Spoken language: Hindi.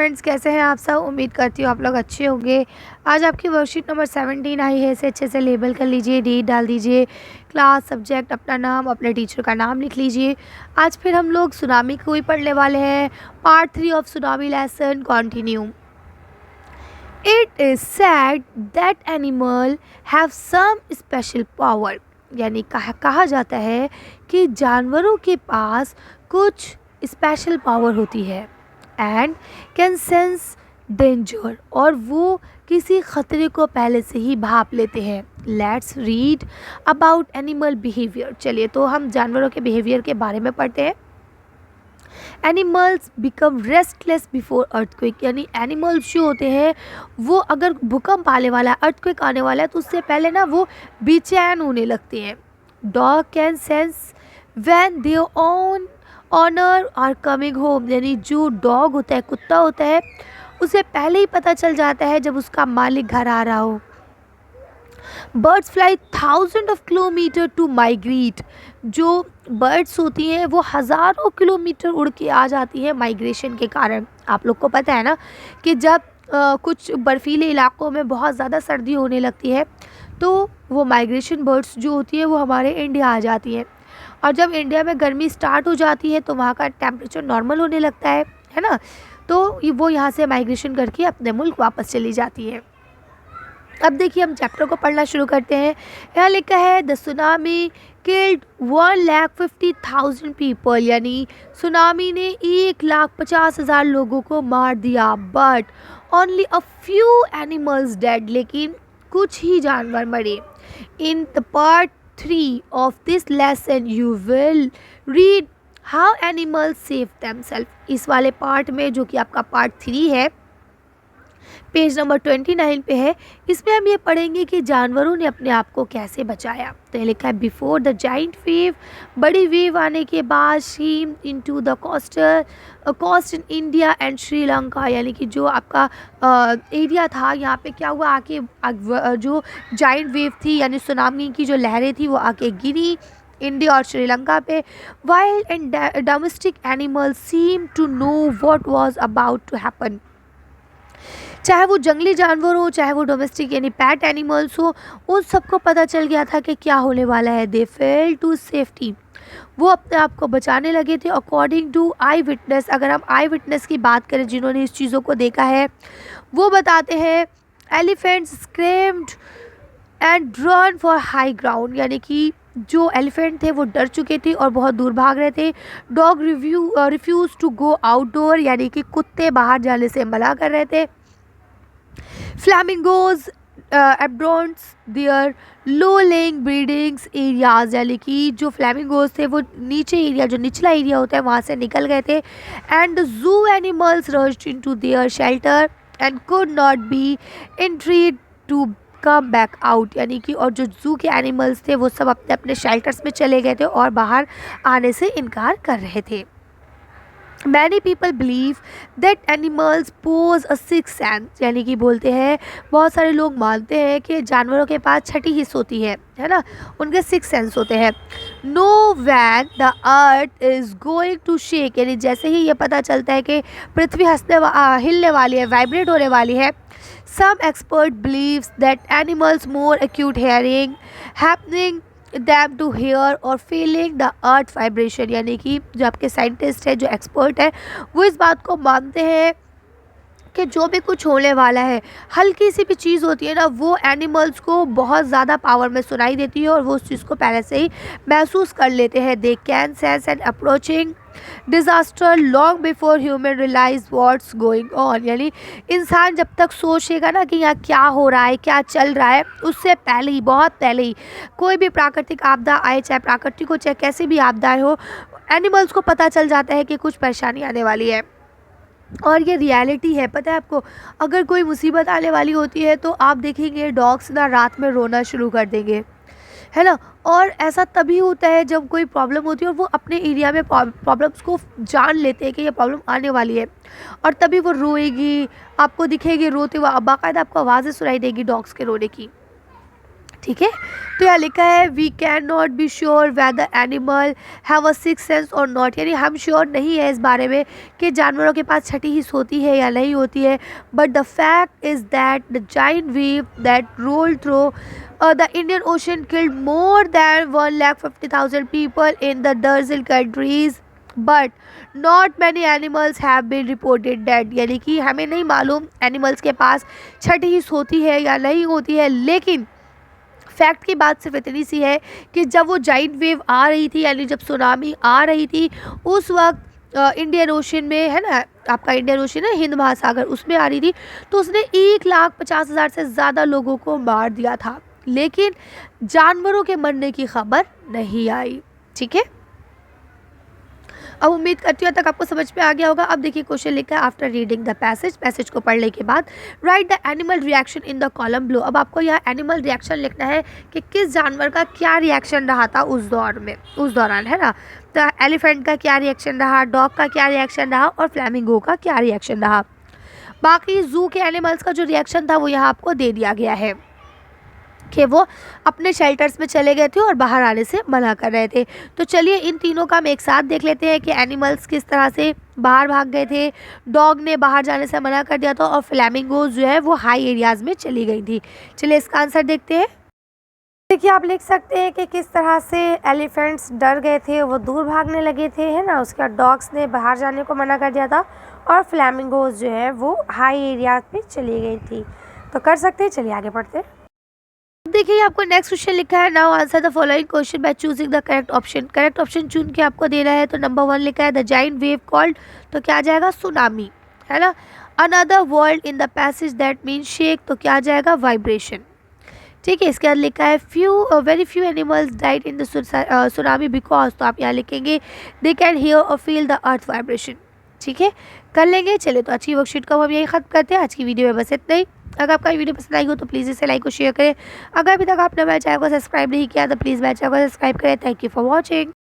स्टूडेंट्स, कैसे हैं आप सब। उम्मीद करती हूँ आप लोग अच्छे होंगे। आज आपकी वर्कशीट नंबर 17 आई है। इसे अच्छे से लेबल कर लीजिए, डेट डाल दीजिए, क्लास, सब्जेक्ट, अपना नाम, अपने टीचर का नाम लिख लीजिए। आज फिर हम लोग सुनामी को ही पढ़ने वाले हैं। Part 3 of tsunami lesson continue. It is said that animal have some special power. यानी कहा जाता है कि जानवरों के पास कुछ स्पेशल पावर होती है एंड कैन सेंस डेंजर, और वो किसी खतरे को पहले से ही भाप लेते हैं। Let's read about animal behaviour. चलिए तो हम जानवरों के बिहेवियर के बारे में पढ़ते हैं। Animals become restless before earthquake. यानी एनिमल्स जो होते हैं वो अगर भूकंप आने वाला है, अर्थक्वेक आने वाला है, तो उससे पहले ना वो बेचैन होने लगते हैं। Dog can sense when their own owner are coming home. यानी जो डॉग होता है, कुत्ता होता है, उसे पहले ही पता चल जाता है जब उसका मालिक घर आ रहा हो। Birds fly thousand of kilometre to migrate. जो बर्ड्स होती हैं वो हज़ारों किलोमीटर उड़ के आ जाती हैं माइग्रेशन के कारण। आप लोग को पता है ना कि जब कुछ बर्फीले इलाकों में बहुत ज़्यादा सर्दी होने लगती है तो वो माइग्रेशन बर्ड्स जो होती है वो हमारे इंडिया आ जाती हैं। और जब इंडिया में गर्मी स्टार्ट हो जाती है तो वहाँ का टेम्परेचर नॉर्मल होने लगता है ना। तो वो यहाँ से माइग्रेशन करके अपने मुल्क वापस चली जाती है। अब देखिए हम चैप्टर को पढ़ना शुरू करते हैं। यहाँ लिखा है द सुनामी किल्ड 1,50,000 पीपल। यानी सुनामी ने 1,50,000 लोगों को मार दिया। But only a few animals dead. लेकिन कुछ ही जानवर मरे। In the part 3 of this lesson you will read how animals save themselves. इस वाले पार्ट में, जो कि आपका पार्ट 3 है, पेज नंबर 29 पे है, इसमें हम ये पढ़ेंगे कि जानवरों ने अपने आप को कैसे बचाया। तो ये लिखा है बिफोर द जाइंट वेव। बड़ी वेव आने के बाद शीम into the coast in India and Sri Lanka. यानी कि जो आपका एरिया था, यहाँ पे क्या हुआ, आके जो जाइंट वेव थी यानी सुनामी की जो लहरें थी वो आके गिरी इंडिया और श्रीलंका पे। Wild and domestic animals seem to know what was about to happen. चाहे वो जंगली जानवर हो, चाहे वो डोमेस्टिक यानी पैट एनिमल्स हो, उन सबको पता चल गया था कि क्या होने वाला है। दे फेल टू सेफ्टी। वो अपने आप को बचाने लगे थे। अकॉर्डिंग टू आई विटनेस, अगर हम आई विटनेस की बात करें जिन्होंने इस चीज़ों को देखा है, वो बताते हैं elephants screamed and run for high ground. यानी कि जो एलिफेंट थे वो डर चुके थे और बहुत दूर भाग रहे थे। Dog refuse to go outdoor. यानी कि कुत्ते बाहर जाने से मना कर रहे थे। Flamingos abandons their low laying breedings areas। यानी कि जो फ्लैमिंगोज थे वो नीचे एरिया, जो निचला एरिया होता है, वहाँ से निकल गए थे। And the zoo animals rushed into their shelter and could not be entreated to come back out. यानी कि और जो जू के एनिमल्स थे वो सब अपने अपने शेल्टर्स में चले गए थे और बाहर आने से इनकार कर रहे थे। Many people believe that animals pose a six sense. यानी कि बोलते हैं, बहुत सारे लोग मानते हैं कि जानवरों के पास छठी हिस्स होती है ना, उनके सिक्स सेंस होते हैं। Know when the earth is going to shake. यानी जैसे ही ये पता चलता है कि पृथ्वी हिलने वाली है, वाइब्रेट होने वाली है। Some expert believes that animals more acute hearing happening them to hear और फीलिंग द अर्थ वाइब्रेशन। यानी कि जो आपके साइंटिस्ट है, जो एक्सपर्ट है, वो इस बात को मानते हैं कि जो भी कुछ होने वाला है, हल्की सी भी चीज़ होती है ना, वो एनिमल्स को बहुत ज़्यादा पावर में सुनाई देती है और वो उस चीज़ को पहले से ही महसूस कर लेते हैं। They can sense and approaching disaster long before human realise what's going on. यानी इंसान जब तक सोचेगा ना कि यहाँ क्या हो रहा है, क्या चल रहा है, उससे पहले ही, बहुत पहले ही कोई भी प्राकृतिक आपदा आए, चाहे प्राकृतिक हो चाहे कैसी भी आपदाएं हो, एनिमल्स को पता चल जाता है कि कुछ परेशानी आने वाली है। और ये रियलिटी है, पता है आपको। अगर कोई मुसीबत आने वाली होती है तो आप देखेंगे डॉग्स ना रात में रोना शुरू कर देंगे, है ना। और ऐसा तभी होता है जब कोई प्रॉब्लम होती है और वो अपने एरिया में प्रॉब्लम्स को जान लेते हैं कि ये प्रॉब्लम आने वाली है, और तभी वो रोएगी, आपको दिखेगी रोते हुए, बाकायदा आपको आवाज़ें सुनाई देगी डॉग्स के रोने की। ठीक है। तो यहाँ लिखा है we can not be sure whether animal have a six sense और नॉट, यानी हम श्योर नहीं है इस बारे में कि जानवरों के पास छठी हिस्स होती है या नहीं होती है, but the fact is that the giant wave that rolled through the Indian ocean killed more than 1,50,000 people in the दर्जन countries but not many animals have been reported dead, यानी कि हमें नहीं मालूम एनिमल्स के पास छठी हिस्स होती है या नहीं होती है, लेकिन फैक्ट की बात सिर्फ इतनी सी है कि जब वो जाइंट वेव आ रही थी, यानी जब सुनामी आ रही थी, उस वक्त इंडियन ओशन में, है ना, आपका इंडियन ओशन है हिंद महासागर, उसमें आ रही थी, तो उसने 1,50,000 से ज़्यादा लोगों को मार दिया था, लेकिन जानवरों के मरने की खबर नहीं आई। ठीक है, अब उम्मीद करती हूँ तक आपको समझ में आ गया होगा। अब देखिए क्वेश्चन लिखा है आफ्टर रीडिंग द पैसेज को पढ़ने के बाद right the animal reaction in the column blow. अब आपको यह एनिमल रिएक्शन लिखना है कि किस जानवर का क्या रिएक्शन रहा था उस दौरान, है ना। तो एलिफेंट का क्या रिएक्शन रहा, डॉग का क्या रिएक्शन रहा और फ्लैमिंगो का क्या रिएक्शन रहा। बाकी जू के एनिमल्स का जो रिएक्शन था वो यहाँ आपको दे दिया गया है कि वो अपने शेल्टर्स में चले गए थे और बाहर आने से मना कर रहे थे। तो चलिए इन तीनों का हम एक साथ देख लेते हैं कि एनिमल्स किस तरह से बाहर भाग गए थे। डॉग ने बाहर जाने से मना कर दिया था और फ्लैमिंगोज जो है वो हाई एरियाज़ में चली गई थी। चलिए इसका आंसर देखते हैं। देखिए आप लिख सकते हैं कि किस तरह से एलिफेंट्स डर गए थे, वो दूर भागने लगे थे, है ना। उसके बाद डॉग्स ने बाहर जाने को मना कर दिया था और फ्लैमिंगोज जो है वो हाई एरियाज में चली गई थी। तो कर सकते हैं, चलिए आगे बढ़ते हैं। देखिए आपको नेक्स्ट क्वेश्चन लिखा है now answer the following question by choosing the correct option. Correct option चुन के आपको देना है। तो नंबर 1 लिखा है द जाइंट वेव कॉल्ड, तो क्या आ जाएगा सुनामी, है ना। Another world in the passage that mean shake, तो क्या आ जाएगा वाइब्रेशन। ठीक है, इसके बाद लिखा है very few animals died in the tsunami because, तो आप यहाँ लिखेंगे दे कैन हियर और फील द अर्थ वाइब्रेशन। ठीक है, कर लेंगे। चलिए तो आज की वर्कशीट को हम यही ख़त्म करते हैं। आज की वीडियो में बस इतना ही। अगर आपका वीडियो पसंद आई हो तो प्लीज़ इसे लाइक और शेयर करें। अगर अभी तक आपने मेरे चैनल को सब्सक्राइब नहीं किया तो प्लीज़ मेरे चैनल को सब्सक्राइब करें। Thank you for watching.